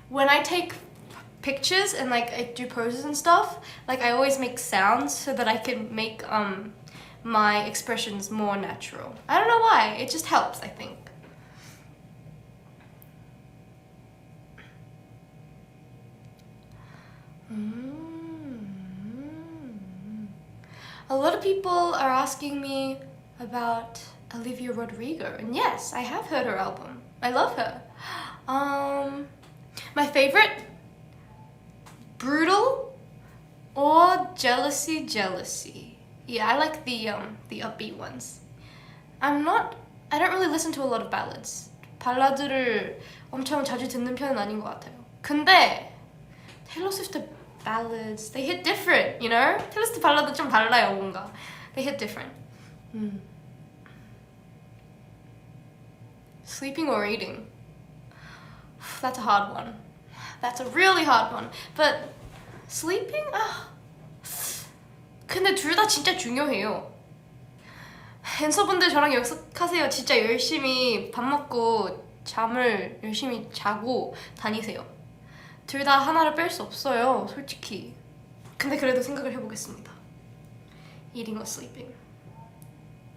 [SPEAKER 1] when I take pictures and like I do poses and stuff, like I always make sounds so that I can make my expressions more natural. I don't know why, it just helps, I think. A lot of people are asking me about Olivia Rodrigo, and yes, I have heard her album. I love her. My favorite, Brutal or Jealousy, Jealousy. Yeah, I like the upbeat ones. I don't really listen to a lot of ballads. 발라드를 엄청 자주 듣는 편은 아닌 것 같아요. 근데 Taylor Swift ballads, they hit different, you know? Taylor Swift 발라드 좀 달라요, 뭔가. They hit different. Sleeping or eating? That's a hard one. That's a really hard one. But sleeping? 근데 둘 다 진짜 중요해요. 앤서분들 저랑 약속하세요. 진짜 열심히 밥 먹고 잠을 열심히 자고 다니세요. 둘 다 하나를 뺄 수 없어요, 솔직히. 근데 그래도 생각을 해보겠습니다. Eating or sleeping?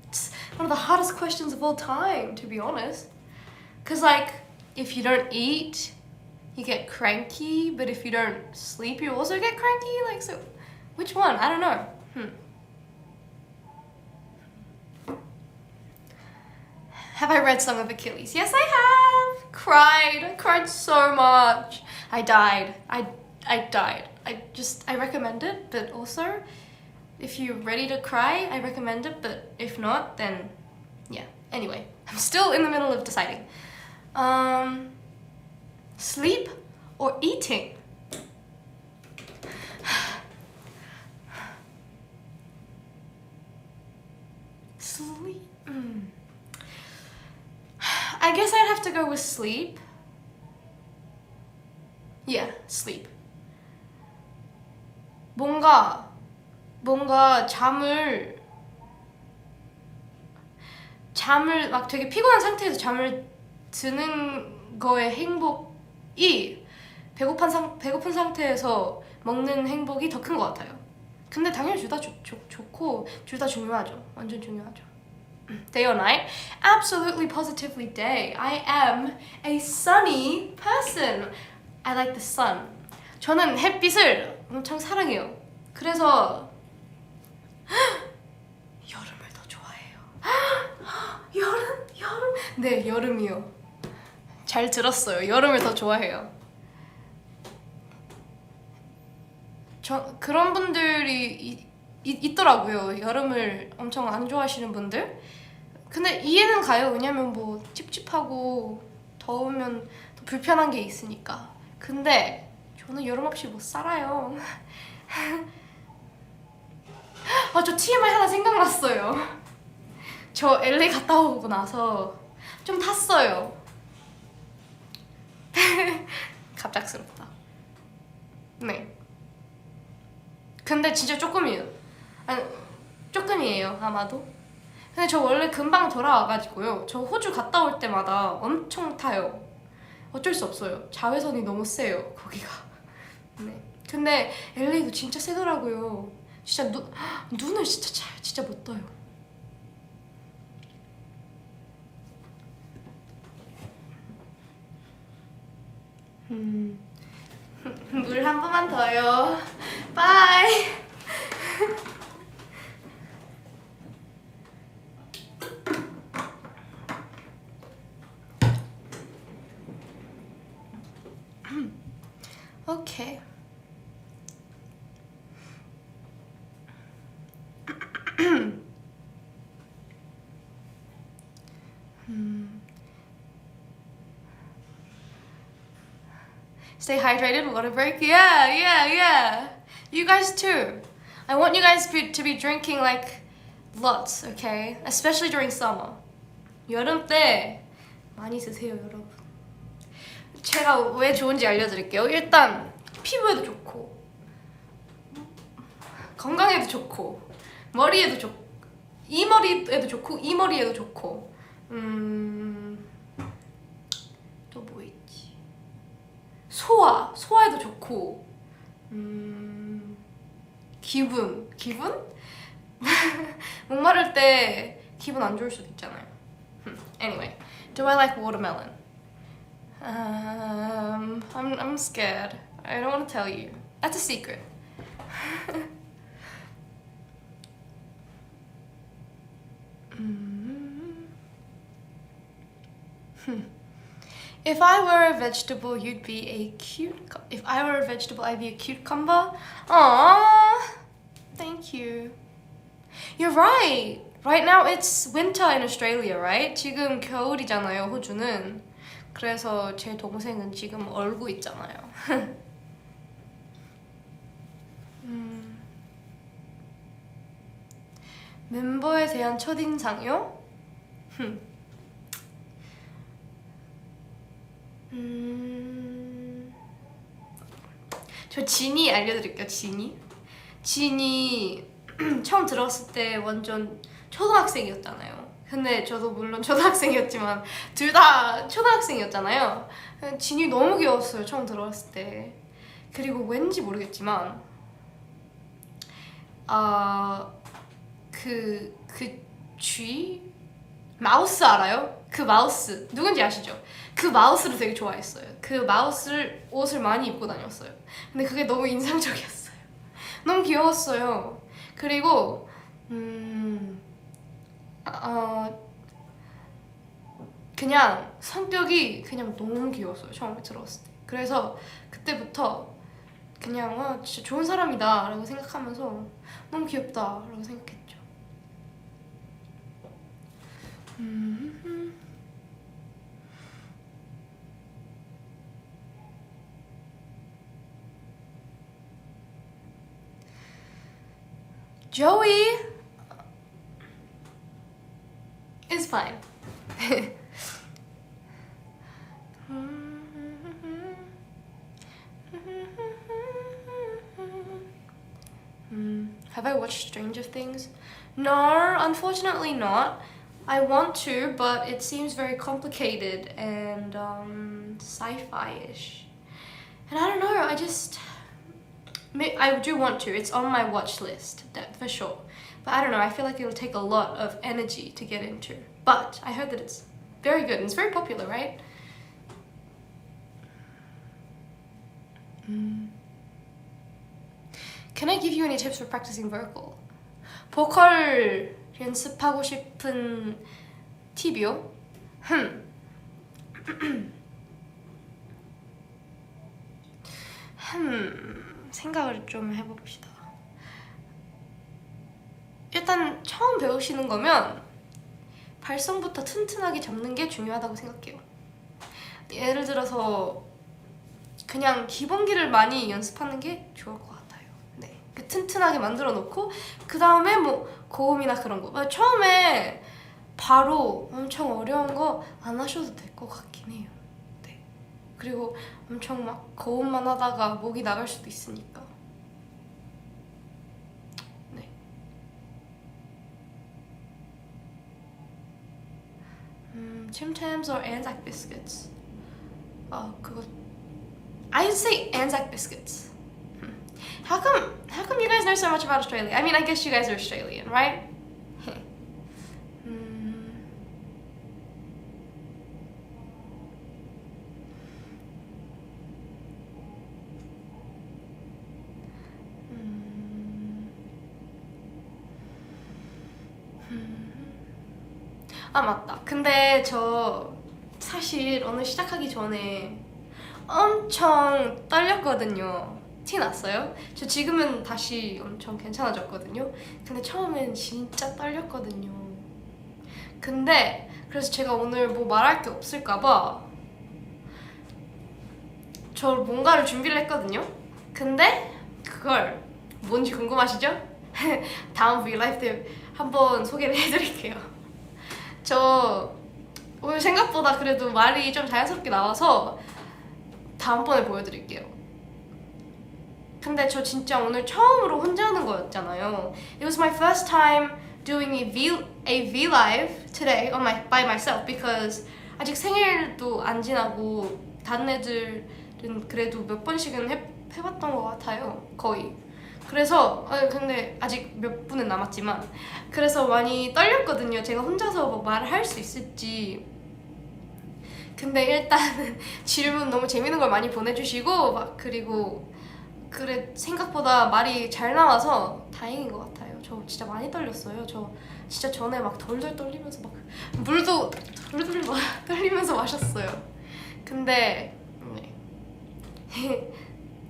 [SPEAKER 1] It's one of the hardest questions of all time, to be honest. Cause like, if you don't eat, you get cranky, but if you don't sleep, you also get cranky. Like, so, which one? I don't know. Have I read Song of Achilles? Yes, I have. I cried so much. I died. I died. I recommend it, but also, if you're ready to cry, I recommend it, but if not, then yeah. Anyway, I'm still in the middle of deciding. Sleep or eating? Sleep. I guess I'd have to go with sleep. Yeah, sleep. 뭔가 잠을 막 되게 피곤한 상태에서 잠을 드는 거의 행복이 배고픈 상태에서 먹는 행복이 더 큰 것 같아요. 근데 당연히 둘 다 좋고 둘 다 중요하죠. 완전 중요하죠. Day or night? Absolutely, positively day. I am a sunny person. I like the sun. 저는 햇빛을 엄청 사랑해요. 그래서 여름을 더 좋아해요. 여름? 네, 여름이요. 잘 들었어요. 여름을 더 좋아해요. 그런 분들이 있더라고요. 여름을 엄청 안 좋아하시는 분들. 근데 이해는 가요. 왜냐면 뭐 찝찝하고 더우면 더 불편한 게 있으니까. 근데 저는 여름 없이 못 살아요. 저 TMI 하나 생각났어요. 저 LA 갔다 오고 나서 좀 탔어요. 갑작스럽다. 네. 근데 진짜 조금이에요. 아니, 조금이에요, 아마도. 근데 저 원래 금방 돌아와가지고요. 저 호주 갔다 올 때마다 엄청 타요. 어쩔 수 없어요. 자외선이 너무 세요, 거기가. 네. 근데 LA도 진짜 세더라고요. 진짜 눈을 진짜 못 떠요. 물 한 번만 더요. 바이. 오케이. Stay hydrated, water break. Yeah. You guys too. I want you guys to be drinking like lots, okay? Especially during summer. 여름 때 많이 드세요, 여러분. 제가 왜 좋은지 알려드릴게요. 일단 피부에도 좋고 건강에도 좋고 머리에도 좋고 이 머리에도 좋고 이 머리에도 좋고 또 뭐 있지? 소화에도 좋고 기분? 목마를 때 기분 안 좋을 수도 있잖아요. Anyway, do I like watermelon? I'm scared. I don't want to tell you. That's a secret. If I were a vegetable, you'd be a If I were a vegetable, I'd be a cucumber. Aww, thank you. You're right. Right now it's winter in Australia, right? 지금 겨울이잖아요, 호주는. 그래서 제 동생은 지금 얼고 있잖아요. 멤버에 대한 첫인상이요? 저 지니 알려드릴게요. 지니 처음 들었을 때 완전 초등학생이었잖아요. 근데 저도 물론 초등학생이었지만 둘 다 초등학생이었잖아요. 지니 너무 귀여웠어요, 처음 들어봤을 때. 그리고 왠지 모르겠지만 쥐? 마우스 알아요? 그 마우스 누군지 아시죠? 그 마우스를 되게 좋아했어요. 그 마우스를 옷을 많이 입고 다녔어요. 근데 그게 너무 인상적이었어요. 너무 귀여웠어요. 그리고 그냥 성격이 그냥 너무 귀여웠어요. 처음에 들어왔을 때. 그래서 그때부터 그냥 진짜 좋은 사람이다 라고 생각하면서 너무 귀엽다 라고 생각했죠. Joey is fine. Have I watched Stranger Things? No, unfortunately not. I want to, but it seems very complicated and sci-fi-ish. And I don't know, I do want to. It's on my watch list, that for sure. But I don't know, I feel like it'll take a lot of energy to get into. But I heard that it's very good and it's very popular, right? Can I give you any tips for practicing vocal? 보컬 연습하고 싶은 팁이요? 생각을 좀 해봅시다. 일단 처음 배우시는 거면 발성부터 튼튼하게 잡는 게 중요하다고 생각해요. 예를 들어서 그냥 기본기를 많이 연습하는 게 좋을 것 같아요. 네, 튼튼하게 만들어 놓고 그 다음에 뭐 고음이나 그런 거 처음에 바로 엄청 어려운 거 안 하셔도 될 것 같긴 해요. 네, 그리고 엄청 막 고음만 하다가 목이 나갈 수도 있으니까. 네. Chim-Chams or Anzac biscuits? 그거 I'd say Anzac biscuits. How come you guys know so much about Australia? I mean, I guess you guys are Australian, right? 맞다. 근데 저 사실 오늘 시작하기 전에 엄청 떨렸거든요. 티 났어요? 저 지금은 다시 엄청 괜찮아졌거든요. 근데 처음엔 진짜 떨렸거든요. 근데 그래서 제가 오늘 뭐 말할 게 없을까봐 저 뭔가를 준비를 했거든요. 근데 그걸 뭔지 궁금하시죠? 다음 브이라이브 때 한번 소개를 해드릴게요. 저 오늘 생각보다 그래도 말이 좀 자연스럽게 나와서 다음번에 보여드릴게요. 근데 저 진짜 오늘 처음으로 혼자 하는 거였잖아요. It was my first time doing a V-Live today by myself because 아직 생일도 안 지나고 다른 애들은 그래도 몇 번씩은 해봤던 것 같아요. 거의. 그래서 근데 아직 몇 분은 남았지만 그래서 많이 떨렸거든요. 제가 혼자서 뭐 말을 할 수 있을지. 근데 일단은 질문 너무 재밌는 걸 많이 보내주시고 막 그리고 그래 생각보다 말이 잘 나와서 다행인 것 같아요. 저 진짜 많이 떨렸어요. 저 진짜 전에 막 덜덜 떨리면서 막 물도 덜덜 막 떨리면서 마셨어요. 근데 네.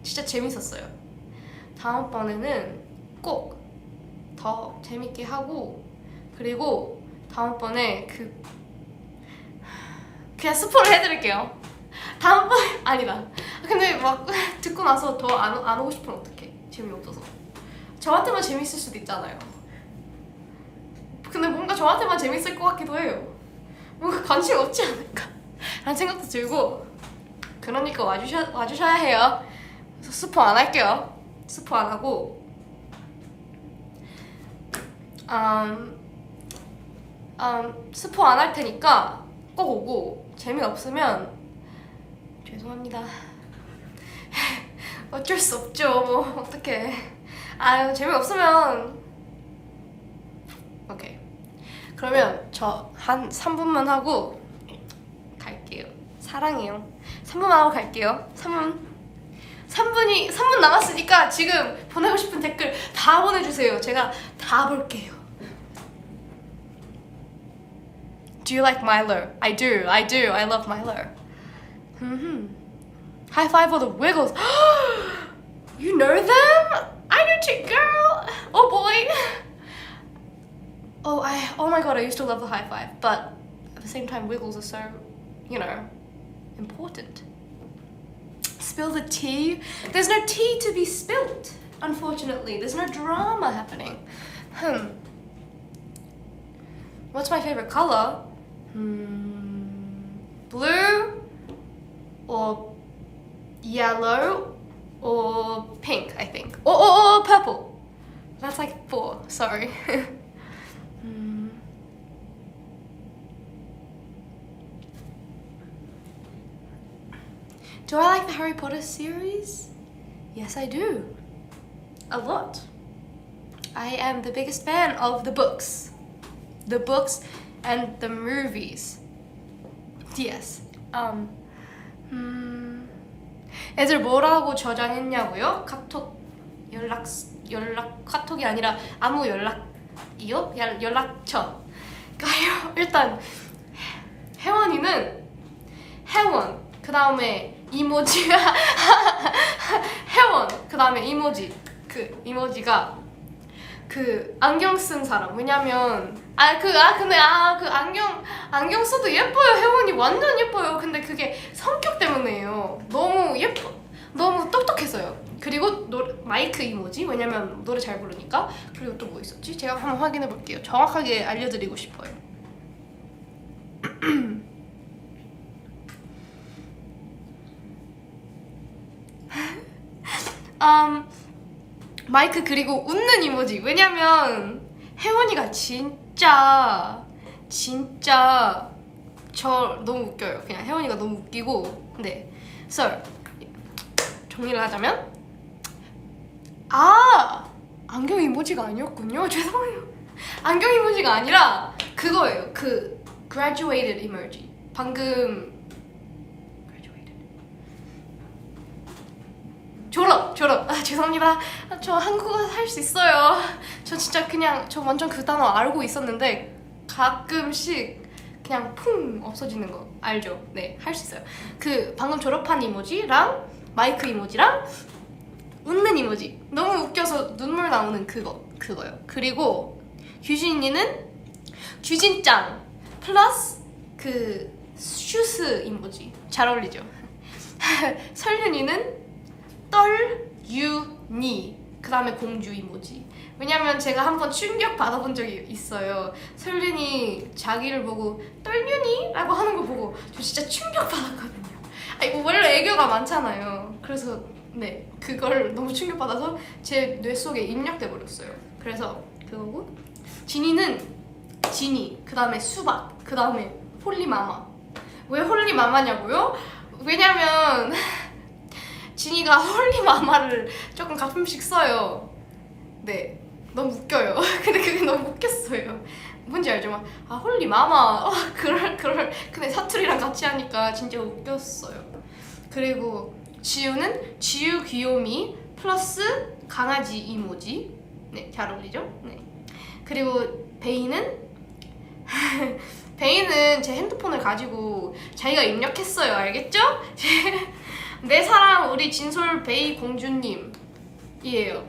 [SPEAKER 1] 진짜 재밌었어요. 다음번에는 꼭 더 재밌게 하고 그리고 다음번에 그냥 스포를 해드릴게요. 다음번 아니다. 근데 막 듣고 나서 더 안 오고 싶으면 어떡해. 재미없어서. 저한테만 재밌을 수도 있잖아요. 근데 뭔가 저한테만 재밌을 것 같기도 해요. 뭔가 관심 없지 않을까 라는 생각도 들고 그러니까 와주셔야 해요. 그래서 스포 안 할게요. 스포 안 하고 스포 안 할 테니까 꼭 오고 재미없으면 죄송합니다. 어쩔 수 없죠. 뭐 어떡해. 재미없으면 오케이. 그러면 저 한 3분만 하고 갈게요. 사랑해요. 3분만 하고 갈게요. 3분 남았으니까 지금 보내고 싶은 댓글 다 보내주세요. 제가 다 볼게요. Do you like Milo? I do. I love Milo. High five for the Wiggles. You know them? I do too, girl. Oh boy. Oh my god, I used to love the high five, but at the same time, Wiggles are so, important. Spill the tea? There's no tea to be spilt, unfortunately. There's no drama happening. What's my favorite color? Blue or yellow or pink, I think. Or purple. That's like 4, sorry. Do I like the Harry Potter series? Yes, I do. A lot. I am the biggest fan of the books. The books and the movies. Yes. 애들 뭐라고 저장했냐고요? 카톡이 아니라 아무 연락이요? 연락처. 그러니까요. 일단 혜원이는 혜원. 그 다음에 이모지. 혜원. 그 다음에 이모지. 그 이모지가 그 안경 쓴 사람. 왜냐면 근데 그 안경 써도 예뻐요. 혜원이 완전 예뻐요. 근데 그게 성격 때문에요. 너무 예뻐. 너무 똑똑해서요. 그리고 마이크 이모지. 왜냐면 노래 잘 부르니까. 그리고 또 뭐 있었지? 제가 한번 확인해 볼게요. 정확하게 알려드리고 싶어요. 마이크 그리고 웃는 이모지. 왜냐면 혜원이가 진짜 저 너무 웃겨요. 그냥 혜원이가 너무 웃기고. 네. So 정리를 하자면 안경 이모지가 아니었군요. 죄송해요. 안경 이모지가 아니라 그거예요. 그 graduated 이모지. 방금 졸업! 죄송합니다. 저 한국어 할 수 있어요. 저 진짜 저 완전 그 단어 알고 있었는데 가끔씩 그냥 풍 없어지는 거 알죠? 네, 할 수 있어요. 그 방금 졸업한 이모지랑 마이크 이모지랑 웃는 이모지. 너무 웃겨서 눈물 나오는 그거요. 그리고 규진이는 규진짱 플러스 그 슈스 이모지. 잘 어울리죠? 설윤이는 떨유니 그 다음에 공주 이모지. 왜냐면 제가 한번 충격 받아본 적이 있어요. 설윤이 자기를 보고 떨유니? 라고 하는 거 보고 저 진짜 충격 받았거든요. 아니 뭐 원래 애교가 많잖아요. 그래서 네 그걸 너무 충격 받아서 제 뇌 속에 입력돼 버렸어요. 그래서 그거고 지니는 지니 그 다음에 수박 그 다음에 홀리마마. 왜 홀리마마냐고요? 왜냐면 지니가 홀리마마를 조금 가끔씩 써요. 네 너무 웃겨요. 근데 그게 너무 웃겼어요. 뭔지 알죠? 막, 아 홀리마마 그럴 근데 사투리랑 같이 하니까 진짜 웃겼어요. 그리고 지우는 지우 귀요미 플러스 강아지 이모지. 네 잘 어울리죠? 네 그리고 베이는 베이는 제 핸드폰을 가지고 자기가 입력했어요. 알겠죠? 내 사랑 우리 진솔 베이 공주님이에요.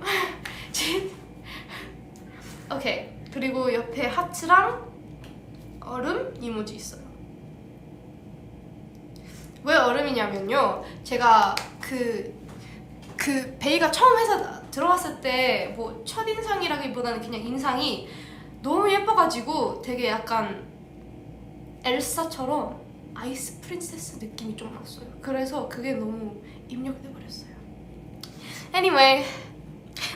[SPEAKER 1] 오케이. 그리고 옆에 하트랑 얼음 이모지 있어요. 왜 얼음이냐면요. 제가 그 베이가 처음 회사 들어왔을 때 뭐 첫인상이라기보다는 그냥 인상이 너무 예뻐가지고 되게 약간 엘사처럼 아이스 프린세스 느낌이 좀 났어요. 그래서 그게 너무 입력돼 버렸어요. Anyway,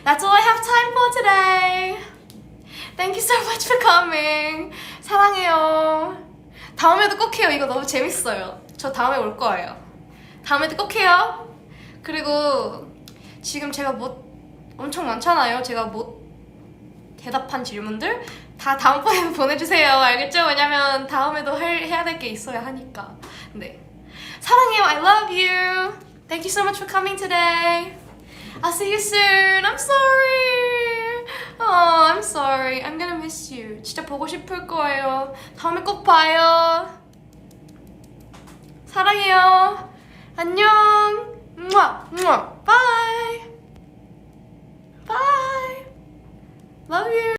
[SPEAKER 1] that's all I have time for today. Thank you so much for coming. 사랑해요. 다음에도 꼭 해요. 이거 너무 재밌어요. 저 다음에 올 거예요. 다음에도 꼭 해요. 그리고 지금 제가 못 엄청 많잖아요. 제가 못 대답한 질문들 다 다음번에 보내주세요. 알겠죠? 왜냐면 다음에도 해야 될 게 있어야 하니까. 네. 사랑해요. I love you. Thank you so much for coming today. I'll see you soon. I'm sorry. Oh, I'm sorry. I'm gonna miss you. 진짜 보고 싶을 거예요. 다음에 꼭 봐요. 사랑해요. 안녕. Bye. Bye. Love you.